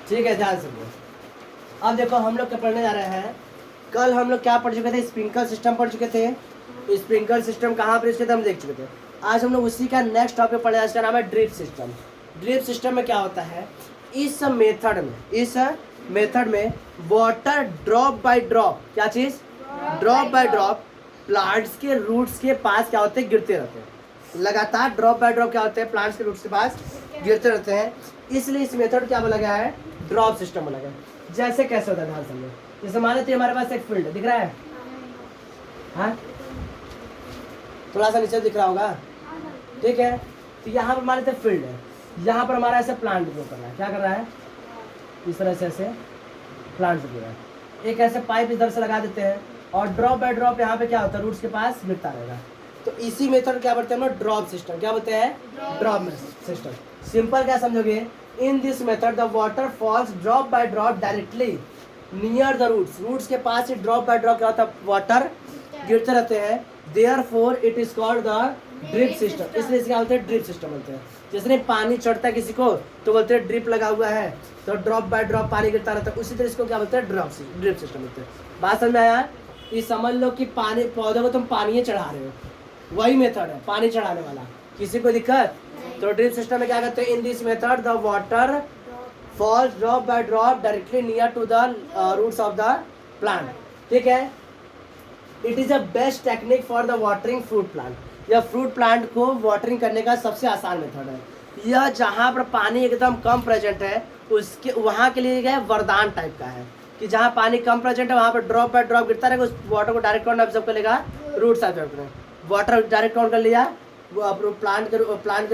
ठीक है, ध्यान से। अब देखो हम लोग क्या पढ़ने जा रहे हैं। कल हम लोग क्या पढ़ चुके थे, स्प्रिंकल सिस्टम पढ़ चुके थे। स्प्रिंकल सिस्टम कहाँ पर इसके थे हम देख चुके थे। आज हम लोग उसी का नेक्स्ट टॉपिक पढ़े, इसका नाम है ड्रिप सिस्टम। ड्रिप सिस्टम में क्या होता है, इस मेथड में वाटर ड्रॉप बाय ड्रॉप, क्या चीज़, ड्रॉप बाय ड्रॉप प्लांट्स के रूट्स के पास क्या होते हैं, गिरते रहते हैं। लगातार ड्रॉप बाय ड्रॉप क्या होते हैं, प्लांट्स के रूट्स के पास गिरते रहते हैं। इसलिए इस मेथड क्या बोला गया है, ड्रॉप सिस्टम बोला गया है। जैसे कैसे होता है ध्यान समझो। जैसे मान लेते हमारे पास एक फील्ड दिख रहा है, हाँ थोड़ा सा नीचे दिख रहा होगा, ठीक है। तो यहाँ पर मान लेते फील्ड है, यहाँ पर हमारा ऐसे प्लांट ग्रो कर रहा है, क्या कर रहा है, इस तरह से ऐसे प्लांट ग्रो रहा है। एक ऐसे पाइप इधर से लगा देते हैं और ड्रॉप बाय ड्रॉप यहाँ पे क्या होता है, रूट्स के पास गिरता रहेगा। तो इसी मेथड क्या बोलते हैं हम लोग, ड्रॉप सिस्टम। क्या बोलते हैं, ड्रॉप सिस्टम। सिंपल क्या समझोगे, in this method the water falls drop by drop directly near the roots. Roots के पास ही ड्रॉप बाय ड्रॉप क्या होता है, वाटर गिरते रहते हैं। Therefore it is called the drip system. इसलिए क्या बोलते हैं, ड्रिप सिस्टम बोलते हैं। जैसे पानी चढ़ता है किसी को तो बोलते हैं ड्रिप लगा हुआ है, तो ड्रॉप बाय ड्रॉप पानी गिरता रहता है, उसी तरह इसको क्या बोलते हैं, ड्रिप सिस्टम बोलते हैं। बात समझ में आया। ये समझ लो कि पानी, पौधे को तुम पानी चढ़ा रहे हो, वही मेथड है पानी चढ़ाने वाला। किसी को दिक्कत, तो ड्रिप सिस्टम में क्या कहते हैं, in this method the water falls drop by drop directly near to the roots of the plant. ठीक है, it is a best technique for the watering fruit plant. यह फ्रूट प्लांट को watering करने का सबसे आसान मेथड है। यह जहाँ पर पानी एकदम कम प्रेजेंट है उसके वहाँ के लिए क्या वरदान टाइप का है, कि जहाँ पानी कम प्रेजेंट है वहाँ पर ड्रॉप बाय ड्रॉप गिरता रहेगा, उस वाटर को डायरेक्ट कौन ऑब्जर्व कर लेगा, रूट्स ऑब्जर्व करें। वाटर डायरेक्ट कौन कर लिया, वो प्लांट के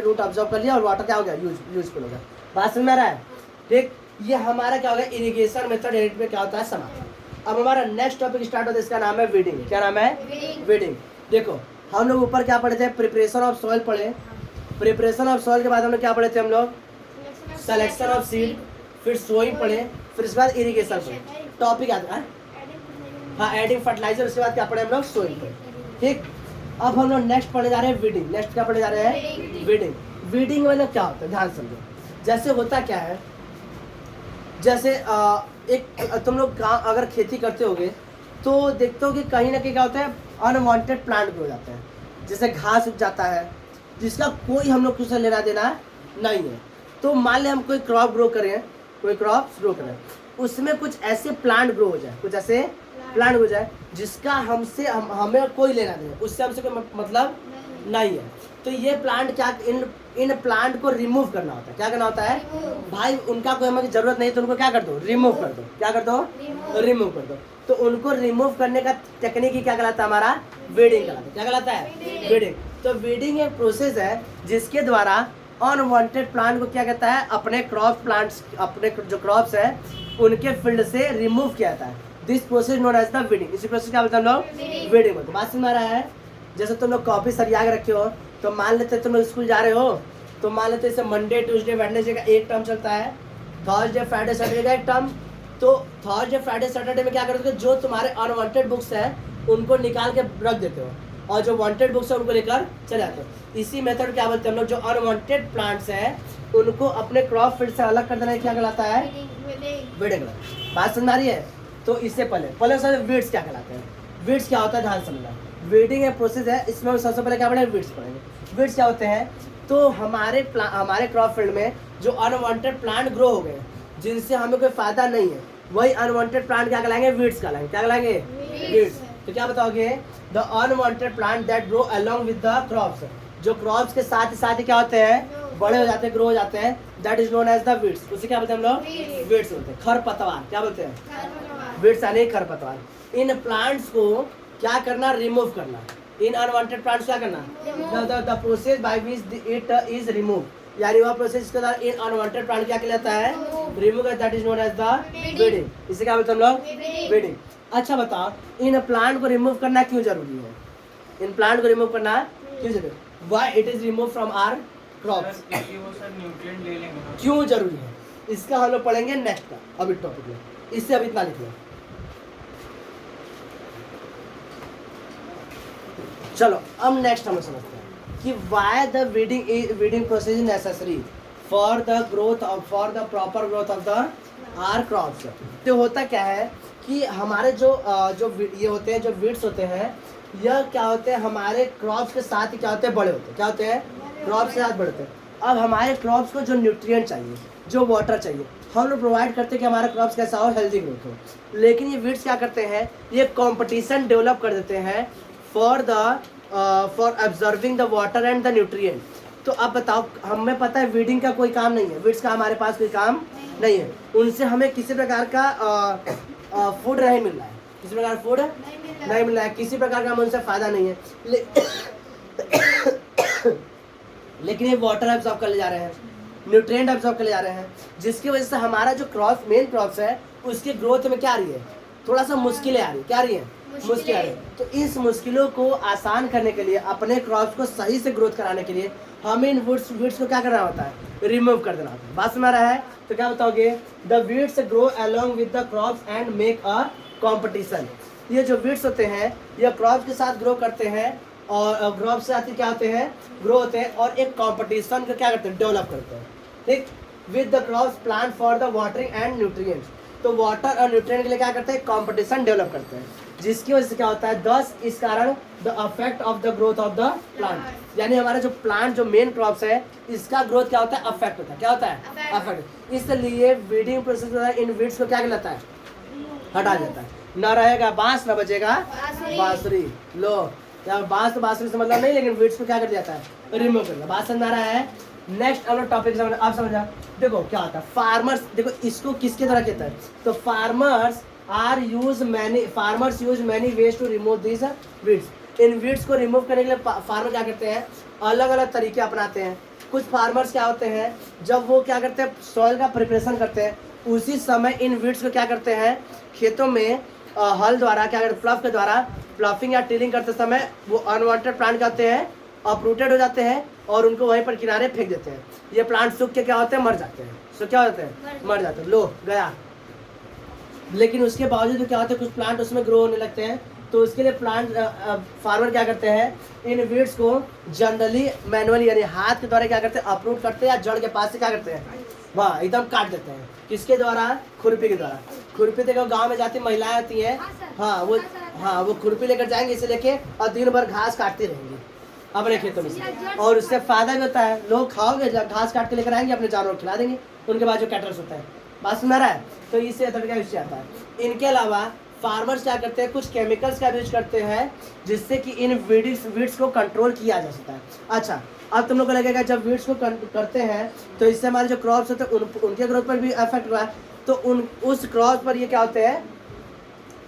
रूट ऑब्जर्व कर लिया और वाटर क्या हो गया, यूजफुल हो गया। बात समझ में आ रहा है। ठीक, ये हमारा क्या होगा, इरिगेशन मेथड में क्या होता है, समाप्त। अब हमारा नेक्स्ट टॉपिक स्टार्ट होता है, इसका नाम है वीडिंग। क्या नाम है, वीडिंग। देखो हम लोग ऊपर क्या पढ़े थे, प्रिपरेशन ऑफ सॉइल पढ़े। प्रिपरेशन ऑफ सॉइल के बाद हम लोग क्या पढ़े थे, हम लोग सिलेक्शन ऑफ सीड, फिर सोइंग पढ़े, फिर इसके बाद इरिगेशन पढ़े। टॉपिक याद है, हाँ एडिंग फर्टिलाइजर। उसके बाद क्या पढ़े हम लोग, सोइंग पढ़े। ठीक, अब हम लोग नेक्स्ट पढ़ने जा रहे हैं वीडिंग। नेक्स्ट क्या पढ़ने जा रहे हैं, वीडिंग। वीडिंग मतलब क्या होता है, ध्यान समझो। जैसे होता क्या है, जैसे एक तुम लोग अगर खेती करते होगे तो देखते हो कि कहीं ना कहीं क्या होता है, अनवांटेड प्लांट ग्रो हो जाते हैं। जैसे घास उग जाता है जिसका कोई हम लोग से लेना देना नहीं है। तो मान लें हम कोई क्रॉप ग्रो करें, उसमें कुछ ऐसे प्लांट ग्रो हो जाए, कुछ ऐसे प्लांट हो जाए जिसका हमें कोई लेना देना, उससे हमसे कोई मतलब नहीं है। तो ये प्लांट क्या, इन प्लांट को रिमूव करना होता है। क्या करना होता है भाई, उनका कोई हमें जरूरत नहीं तो उनको क्या कर दो, रिमूव कर दो। क्या कर दो, रिमूव कर दो। तो उनको रिमूव करने का टेक्निक ही क्या कहलाता है, हमारा वीडिंग कहलाता है। क्या कहलाता है, वीडिंग। तो वीडिंग एक प्रोसेस है जिसके द्वारा अनवांटेड प्लांट को क्या कहता है, अपने जो क्रॉप्स है उनके फील्ड से रिमूव किया जाता है। This process known as the weeding. इसी प्रोसेस क्या बोलते हैं हम लोग, वीडिंग बोलते हैं। बात समझ में आ रहा है। जैसे तुम लोग कॉपी सरिया के रखे हो, तो मान लेते तुम लोग स्कूल जा रहे हो, तो मान लेते जैसे मंडे ट्यूसडे वेडनेसडे का एक टर्म चलता है, थर्सडे फ्राइडे सैटरडे का एक टर्म। तो थर्सडे फ्राइडे सैटरडे में क्या करते हो, जो तुम्हारे अनवांटेड बुक्स हैं उनको निकाल के रख देते हो और जो वांटेड बुक्स है उनको लेकर चले जाते हो। इसी मेथड क्या बोलते हैं हम लोग, जो अनवांटेड प्लांट्स हैं उनको अपने क्रॉप फील्ड से अलग कर देना क्या कहलाता है, वीडिंग। बात समझ आ रही है। तो इससे पहले वीड्स क्या कहलाते हैं, वीड्स क्या होता है ध्यान समझना। वीडिंग एक प्रोसेस है, इसमें हम सबसे पहले क्या पढ़ेंगे, वीड्स पढ़ेंगे। वीड्स क्या होते हैं, तो हमारे क्रॉप फील्ड में जो अनवांटेड प्लांट ग्रो हो गए जिनसे हमें कोई फायदा नहीं है, वही अनवांटेड प्लांट क्या कहलाएंगे, वीड्स कहलाएंगे। क्या कहलाएंगे, वीड्स। तो क्या बताओगे, the unwanted plant that grow along with the crops. जो क्रॉप्स के साथ ही क्या होते हैं, बड़े हो जाते हैं, ग्रो हो जाते हैं, that is known as the weeds. उसे क्या बोलते हैं हम लोग, वीड्स बोलते हैं। खरपतवार, क्या बोलते हैं, वीड्स यानी खरपतवार। इन प्लांट्स को क्या करना, रिमूव करना। इन अनवांटेड प्लांट्स क्या करना, the process by which it is remove, यानी वह प्रोसेस के द्वारा इन अनवांटेड प्लांट क्या कहलाता है, remove, that is known as the weeding. इसे क्या बोलते हैं हम लोग, वीडिंग। अच्छा बताओ, इन प्लांट को रिमूव करना क्यों जरूरी है, इन प्लांट को रिमूव करना क्यों जरूरी है, why it is remove from our crops, क्यों जरूरी है, इसका हम लोग पढ़ेंगे नेक्स्ट का अभी टॉपिक में। इससे अभी इतना लिख लो। चलो अब नेक्स्ट हम समझते हैं कि why the weeding process is necessary for the proper growth of the our crops. तो होता क्या है कि हमारे ये होते हैं, जो वीड्स होते हैं, यह क्या होते हैं, हमारे क्रॉप्स के साथ ही क्या होते हैं, बड़े होते हैं। क्या होते हैं? क्रॉप्स के साथ बड़े होते हैं। अब हमारे क्रॉप्स को जो न्यूट्रिएंट चाहिए, जो वाटर चाहिए, हम लोग प्रोवाइड करते हैं कि हमारा क्रॉप्स कैसा हो, हेल्दी ग्रोथ हो। लेकिन ये वीड्स क्या करते हैं, ये कंपटीशन डेवलप कर देते हैं for observing the water and the nutrient. तो अब बताओ, हमें पता है वीडिंग का कोई काम नहीं है, वीड्स का हमारे पास कोई काम नहीं है, उनसे हमें किसी प्रकार का फूड नहीं मिल रहा है, किसी प्रकार फूड नहीं मिल रहा है, किसी प्रकार का हमें उनसे फायदा नहीं है। लेकिन ये वाटर एब्जॉर्ब कर ले जा रहे हैं, न्यूट्रिएंट एब्जॉर्ब कर ले जा रहे हैं, जिसकी वजह से हमारा जो क्रॉप मेन क्रॉप्स है उसके ग्रोथ में क्या आ रही है, थोड़ा सा मुश्किलें आ रही है। क्या आ रही है? मुश्किल आ रही है। तो इस मुश्किलों को आसान करने के लिए, अपने क्रॉप्स को सही से ग्रोथ कराने के लिए हमें इन वीड्स को क्या करना होता है, रिमूव कर देना होता है। बात सुना रहा है? तो क्या बताओगे, the weeds grow along with the crops and make a competition. ये जो वीड्स होते हैं ये क्रॉप्स के साथ ग्रो करते हैं, और क्रॉप्स से आते क्या होते हैं, ग्रो होते हैं, और एक कॉम्पिटिशन का क्या करते हैं, डेवलप करते हैं। ठीक, with the crops plant for the watering and nutrients. तो वाटर और न्यूट्रिएंट के लिए क्या करते हैं, कॉम्पिटिशन डेवलप करते हैं, जिसकी वजह से क्या होता है, दस इस कारण the affect of the growth of the plant, यानी हमारा जो प्लांट, जो मेन क्रॉप्स है, इसका ग्रोथ क्या होता है, अफेक्ट होता है। क्या होता है? अफेक्ट। इसलिए वीडिंग प्रोसेस में इन वीड्स को क्या कहलाता है, हटा जाता है। न रहेगा बांस, न बजेगा बांसुरी। लो, या बांस तो बांसुरी से मतलब नहीं, लेकिन वीड्स को क्या कर दिया जाता है, रिमूव कर दिया। बात समझ आ रहा है? नेक्स्ट हम लोग टॉपिक समझ, आप समझा। देखो क्या होता है, फार्मर्स, देखो इसको किसके द्वारा कहता है, तो farmers use many ways to remove this weeds. इन वीड्स को रिमूव करने के लिए फार्मर क्या करते हैं, अलग अलग तरीके अपनाते हैं। कुछ फार्मर्स क्या होते हैं, जब वो क्या करते हैं, सॉइल का प्रिपरेशन करते हैं, उसी समय इन वीड्स को क्या करते हैं, खेतों में हल द्वारा क्या करते हैं, प्लफ के द्वारा प्लफिंग या टिलिंग करते समय वो अनवांटेड प्लांट क्या होते हैं, अपरूटेड हो जाते हैं, और उनको वहीं पर किनारे फेंक देते हैं। ये प्लांट सूख के क्या होते हैं, मर जाते हैं। सो क्या होते हैं, मर जाते हैं। लो गया। लेकिन उसके बावजूद क्या होता है, कुछ प्लांट उसमें ग्रो होने लगते हैं। तो उसके लिए फार्मर क्या करते हैं, इन वीड्स को जनरली मैनुअली, यानी हाथ के द्वारा क्या करते हैं, अपरूट करते हैं, या जड़ के पास से क्या करते हैं, वहाँ एकदम काट देते हैं। किसके द्वारा? खुरपी के द्वारा। खुरपी देखो गांव में जाती महिलाएं आती हैं, हाँ वो खुरपी लेकर जाएंगे, इसे लेके, और दिन भर घास काटती रहेंगी अपने खेतों में से, और उससे फायदा भी होता है। लोग खाओगे, घास काट के लेकर आएंगे, अपने जानवर को खिला देंगे, उनके बाद जो कैटल्स होता है। बात सुन रहा है? तो इससे तरीका इससे आता है। इनके अलावा फार्मर्स क्या करते हैं, कुछ केमिकल्स का यूज करते हैं, जिससे कि इन वीड्स को कंट्रोल किया जा सकता है। अच्छा, अब तुम लोग को लगेगा जब वीड्स को करते हैं तो इससे हमारे जो क्रॉप्स होते हैं उनके ग्रोथ पर भी इफेक्ट हुआ है, तो उस क्रॉप पर ये क्या होते हैं,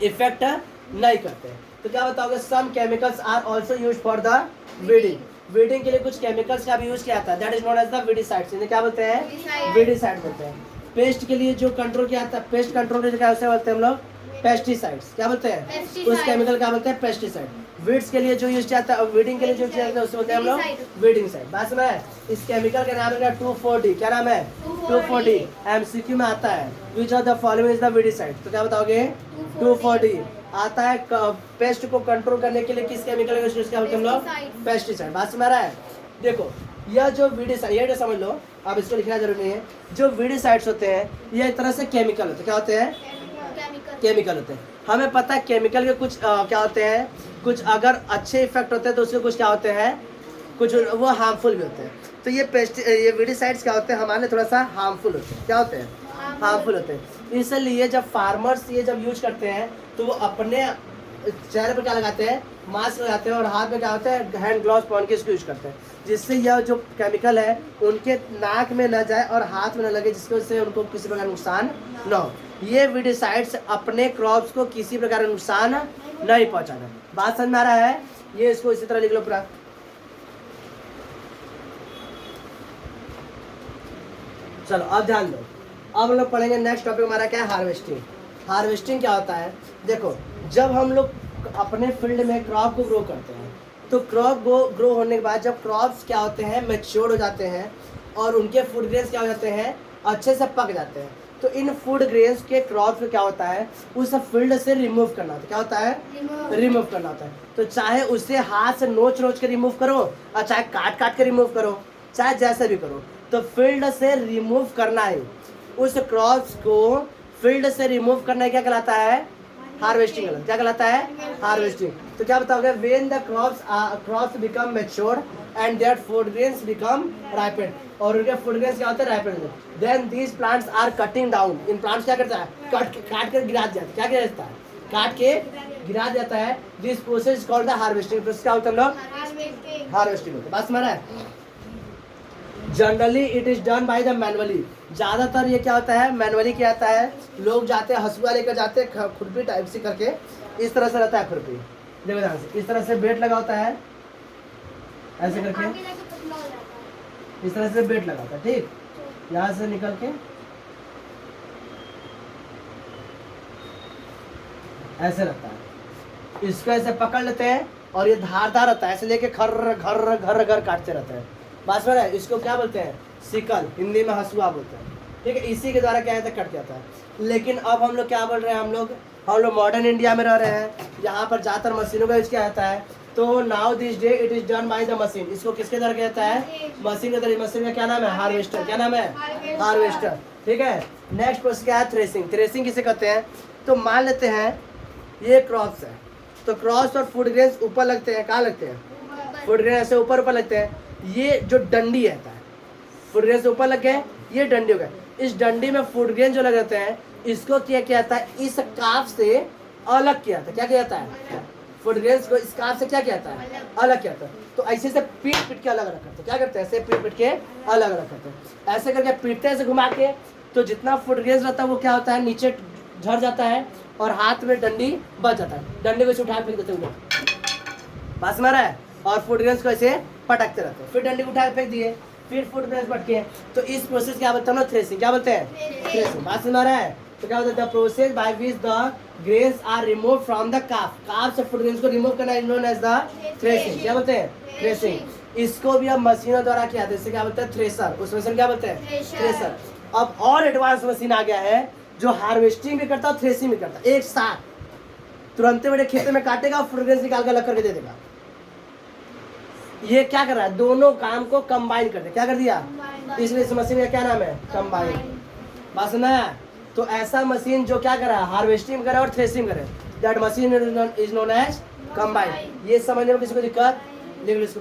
इफेक्ट नहीं करते। तो क्या बताओगे, some chemicals are also use for the weeding के लिए कुछ केमिकल्स का भी यूज किया था, that is known as the weedicides. इन्हें क्या बोलते हैं, वीडिसाइड बोलते हैं। पेस्ट के लिए जो कंट्रोल किया था, पेस्ट कंट्रोल के लिए क्या बोलते हैं हम लोग, पेस्टिसाइड्स। क्या बोलते हैं, उस केमिकल क्या बोलते हैं, पेस्टिसाइड। वीड्स के लिए जो यूज किया था, वीडिंग के लिए जो यूज किया था, उसे बोलते हैं हम लोग वीडिंग साइड। बात सुना है? इस केमिकल का नाम है 2,4-D। क्या नाम है? 2,4-D। एमसीक्यू में आता है, which of the following is the weedicide. तो क्या बताओगे, 2,4-D आता है। पेस्ट को कंट्रोल करने के लिए किस केमिकल का यूज किया, हम लोग पेस्टिसाइड। बात सुना रहा है? देखो, यह जो वीडिसाइड, ये समझ लो, अब इसको लिखना जरूरी नहीं है। जो वीडिसाइड्स होते हैं ये एक तरह से केमिकल होते हैं। क्या होते हैं, केमिकल होते हैं। हमें पता है केमिकल के कुछ क्या होते हैं, कुछ अगर अच्छे इफेक्ट होते हैं तो उसके कुछ क्या होते हैं, कुछ वो हार्मफुल भी होते हैं। तो ये वीडिसाइड्स क्या होते हैं, हमारे लिए थोड़ा सा हार्मफुल होते हैं। क्या होते हैं, हार्मफुल होते हैं। इसलिए जब फार्मर्स ये जब यूज करते हैं तो वो अपने चेहरे पर क्या लगाते हैं, मास्क लगाते हैं, और हाथ में क्या होता है, हैंड ग्लव्स पहन के इसको यूज करते हैं, जिससे यह जो केमिकल है उनके नाक में न जाए और हाथ में न लगे, जिसकी वजह से उनको किसी प्रकार नुकसान न हो। ये वीडिसाइड्स अपने क्रॉप्स को किसी प्रकार नुकसान नहीं पहुंचाना। बात समझ में आ रहा है? ये इसको इसी तरह लिख लो पूरा। चलो अब ध्यान दो, अब हम लोग पढ़ेंगे नेक्स्ट टॉपिक हमारा क्या है, हार्वेस्टिंग। हार्वेस्टिंग क्या होता है, देखो जब हम लोग अपने फील्ड में क्रॉप को ग्रो करते हैं, तो क्रॉप ग्रो होने के बाद जब क्रॉप्स क्या होते हैं, मैच्योर हो जाते हैं, और उनके फूड ग्रेन्स क्या हो जाते हैं, अच्छे से पक जाते हैं, तो इन फूड ग्रेन्स के क्रॉप्स को क्या होता है, उस फील्ड से रिमूव करना होता है। क्या होता है, रिमूव करना होता है। तो चाहे उसे हाथ से नोच के रिमूव करो, और चाहे काट के रिमूव करो, चाहे जैसे भी करो, तो फील्ड से रिमूव करना है, उस क्रॉप्स को फील्ड से रिमूव करना क्या कहलाता है? हार्वेस्टिंग। क्या कहलाता है? हार्वेस्टिंग। तो क्या बताओगे? When the crops become matured and their food grains become ripened, और उनके फूड ग्रेन्स क्या होते हैं? Ripened. Then these plants are cutting down, इन प्लांट्स क्या करता है? काट कर गिरा जाता है। क्या गिरा जाता है? काट के गिरा जाता है। This process called the harvesting. Process क्या होता है? हम लोग हार्वेस्टिंग होता है। बात समझ रहा है? Generally it is done by the manually, ज़्यादातर ये क्या होता है? मैनुअली किया जाता है। लोग जाते हैं, हसुआ लेकर जाते हैं, खुरपी टाइप से करके, इस तरह से रहता है खुरपी, देखो ध्यान से, इस तरह से बेट लगा होता है, ऐसे करके इस तरह से बेट लगा होता है। ठीक, यहाँ से निकल के ऐसे रहता है, इसको ऐसे पकड़ लेते हैं और ये धारदार रहता है, ऐसे लेके घर घर घर घर काटते रहते हैं। बात समझ रहे हैं? इसको क्या बोलते हैं? सिकल, हिंदी में हसुआ बोलते हैं। ठीक है, इसी के द्वारा क्या है? कट जाता है। लेकिन अब हम लोग क्या बोल रहे हैं? हम लोग मॉडर्न इंडिया में रह रहे हैं, यहाँ पर ज़्यादातर मशीनों का यूज किया जाता है। तो now this day it is done by the machine. इसको किसके द्वारा किया जाता है? मशीन के द्वारा। मशीन का क्या नाम है? हार्वेस्टर। क्या नाम है? हार्वेस्टर। ठीक है, नेक्स्ट प्रोसेस क्या है? थ्रेसिंग। थ्रेसिंग किसे कहते हैं? तो मान लेते हैं ये क्रॉप्स है, तो क्रॉप्स और फूड ग्रेन्स ऊपर लगते हैं। कहाँ लगते हैं? फूड ग्रेन ऐसे ऊपर ऊपर लगते हैं। ये जो डंडी रहता है, फूड ग्रेन से ऊपर लग गए, ये डंडी हो गए। इस डंडी में फूड ग्रेन जो लग जाते हैं, इसको क्या किया जाता है? इस काफ से अलग किया जाता है। क्या किया जाता है? फूड ग्रेन्स को इस काफ से क्या किया जाता है? अलग किया जाता है। तो ऐसे से पीट पीट के अलग अलग करते हैं। क्या करते हैं? ऐसे पीट पीट के अलग अलग करते हैं। ऐसे करके पीटते हैं, ऐसे घुमा के, तो जितना फूड ग्रेन्स रहता है वो क्या होता है? नीचे झड़ जाता है और हाथ में डंडी बच जाता है। डंडी को उठा फेंक देते हैं, बात समझ रहा है? और फूड ग्रेन्स को ऐसे पटकते रहते हैं, फिर डंडी को उठा के फेंक दिए, फिर फूड ग्रेन्स पटके। तो इस प्रोसेस क्या बोलते हैं ना? थ्रेसिंग। क्या बोलते हैं? थ्रेसिंग। बात समझ रहा है? तो क्या बोलते हैं? The process by which the grains are remove from the chaff, chaff से फूड ग्रेन्स को रिमूव करना is known as the threshing. क्या बोलते हैं? थ्रेसिंग। इसको भी अब मशीनों द्वारा किया जाता है, इससे क्या बोलते हैं? थ्रेसर। उस मशीन क्या बोलते हैं? थ्रेसर। अब और एडवांस मशीन आ गया है जो हार्वेस्टिंग भी करता है और थ्रेसिंग भी करता है एक साथ। तुरंत मेरे खेत में काटेगा, फूड ग्रेन्स निकाल कर अलग करके दे देगा। ये क्या कर रहा है? दोनों काम को कंबाइन कर दिया। क्या कर दिया? इसलिए इस मशीन का क्या नाम है? कंबाइन। बात सुना है? तो ऐसा मशीन जो क्या कर रहा है? हार्वेस्टिंग करे और थ्रेसिंग करे, that machine is known as combine. ये समझने में किसी को दिक्कत? लिख लो इसको।